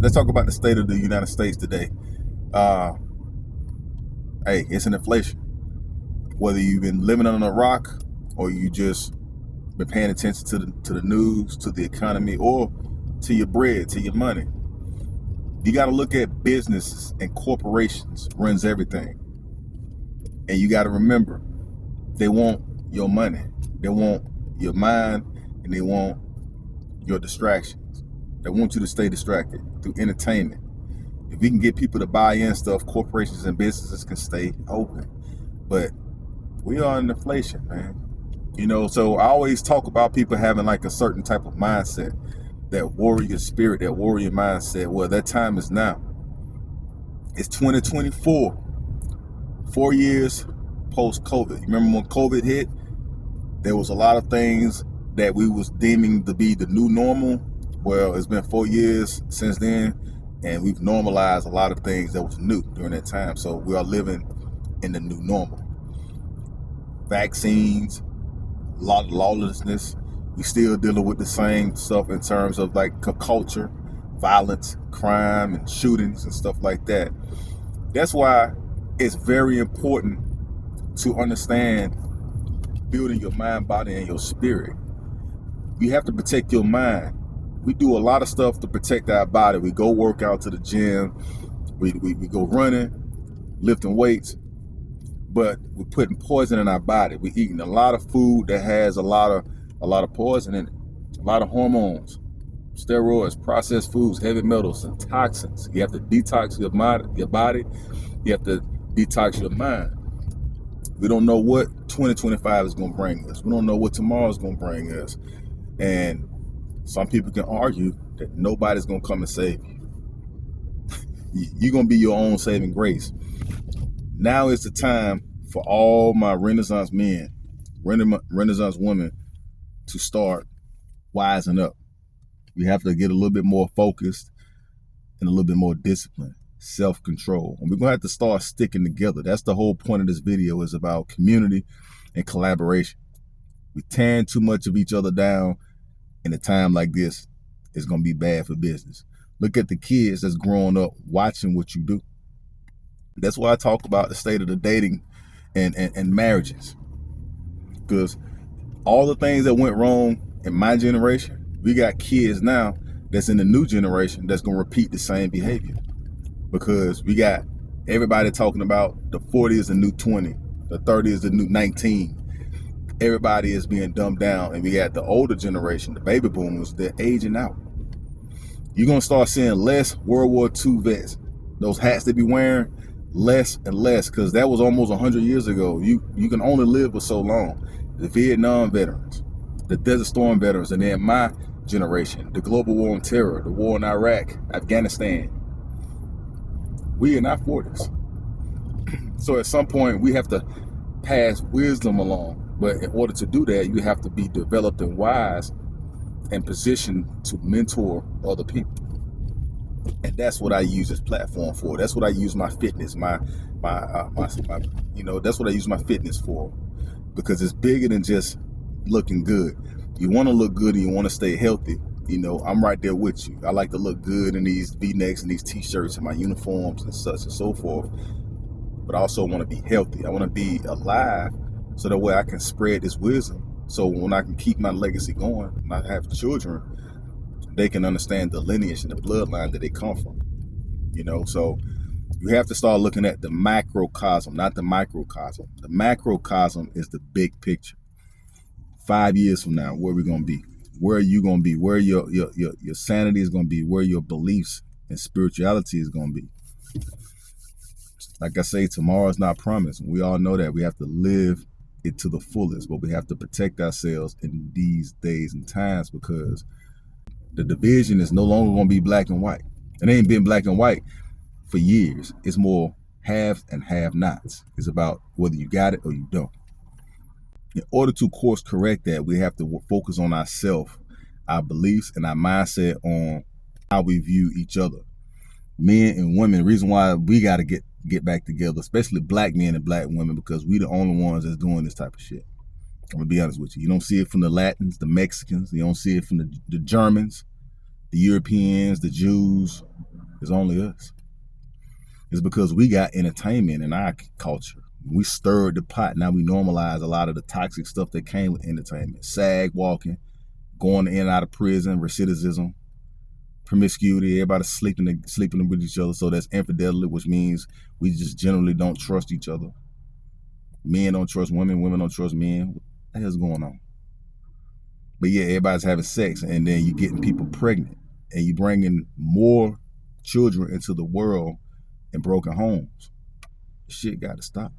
let's talk about the state of the United States today. Uh, hey, it's an inflation. Whether you've been living under a rock or you just been paying attention to the news, to the economy, or to your bread, to your money, you got to look at businesses and corporations runs everything. And you got to remember, they want your money, they want your mind, and they want your distractions. They want you to stay distracted through entertainment. If we can get people to buy in stuff, corporations and businesses can stay open. But we are in inflation, man. So I always talk about people having like a certain type of mindset, that warrior spirit, that warrior mindset. Well, that time is now. It's 2024, 4 years post-COVID. You remember when COVID hit, there was a lot of things that we was deeming to be the new normal. Well, it's been 4 years since then, and we've normalized a lot of things that was new during that time. So we are living in the new normal. Vaccines, a lot of lawlessness. We still dealing with the same stuff in terms of like culture, violence, crime, and shootings and stuff like that. That's why it's very important to understand building your mind, body, and your spirit. You have to protect your mind. We do a lot of stuff to protect our body. We go work out to the gym. We go running, lifting weights, but we're putting poison in our body. We're eating a lot of food that has a lot of poison in it, a lot of hormones, steroids, processed foods, heavy metals, and toxins. You have to detox your body. You have to detox your mind. We don't know what 2025 is going to bring us. We don't know what tomorrow is going to bring us. And some people can argue that nobody's going to come and save you. You're going to be your own saving grace. Now is the time for all my Renaissance men, Renaissance women to start wising up. We have to get a little bit more focused and a little bit more disciplined, self-control. And we're going to have to start sticking together. That's the whole point of this video, is about community and collaboration. We're tearing too much of each other down in a time like this. It's going to be bad for business. Look at the kids that's growing up watching what you do. That's why I talk about the state of the dating and marriages. Because all the things that went wrong in my generation, we got kids now that's in the new generation that's going to repeat the same behavior. Because we got everybody talking about the 40 is the new 20, the 30 is the new 19. Everybody is being dumbed down, and we got the older generation, the baby boomers, they're aging out. You're going to start seeing less World War II vets. Those hats they be wearing, less and less, because that was almost 100 years ago. You can only live for so long. The Vietnam veterans, the Desert Storm veterans, and then my generation, the global war on terror, the war in Iraq, Afghanistan. We in our 40s. So at some point, we have to pass wisdom along. But in order to do that, you have to be developed and wise and positioned to mentor other people. And that's what I use this platform for. That's what I use my fitness, that's what I use my fitness for. Because it's bigger than just looking good. You want to look good and you want to stay healthy. I'm right there with you. I like to look good in these V-necks and these t-shirts and my uniforms and such and so forth. But I also want to be healthy. I want to be alive so that way I can spread this wisdom. So when I can keep my legacy going and I have children, they can understand the lineage and the bloodline that they come from. So you have to start looking at the macrocosm, not the microcosm. The macrocosm is the big picture. 5 years from now, where are we going to be? Where are you going to be? Where your sanity is going to be? Where your beliefs and spirituality is going to be? Like I say, tomorrow is not promised. We all know that. We have to live it to the fullest, but we have to protect ourselves in these days and times, because the division is no longer going to be black and white. It ain't been black and white for years. It's more haves and have-nots. It's about whether you got it or you don't. In order to course correct that, we have to focus on ourselves, our beliefs, and our mindset on how we view each other. Men and women, the reason why we got to get back together, especially black men and black women, because we the only ones that's doing this type of shit. I'm gonna be honest with you. You don't see it from the Latins, the Mexicans. You don't see it from the Germans, the Europeans, the Jews, It's only us. It's because we got entertainment in our culture. We stirred the pot. Now we normalize a lot of the toxic stuff that came with entertainment. Sag walking, going in and out of prison, recidivism, promiscuity, everybody sleeping with each other. So that's infidelity, which means we just generally don't trust each other. Men don't trust women, women don't trust men. What the hell's going on? But yeah, everybody's having sex, and then you're getting people pregnant, and you're bringing more children into the world in broken homes. Shit got to stop.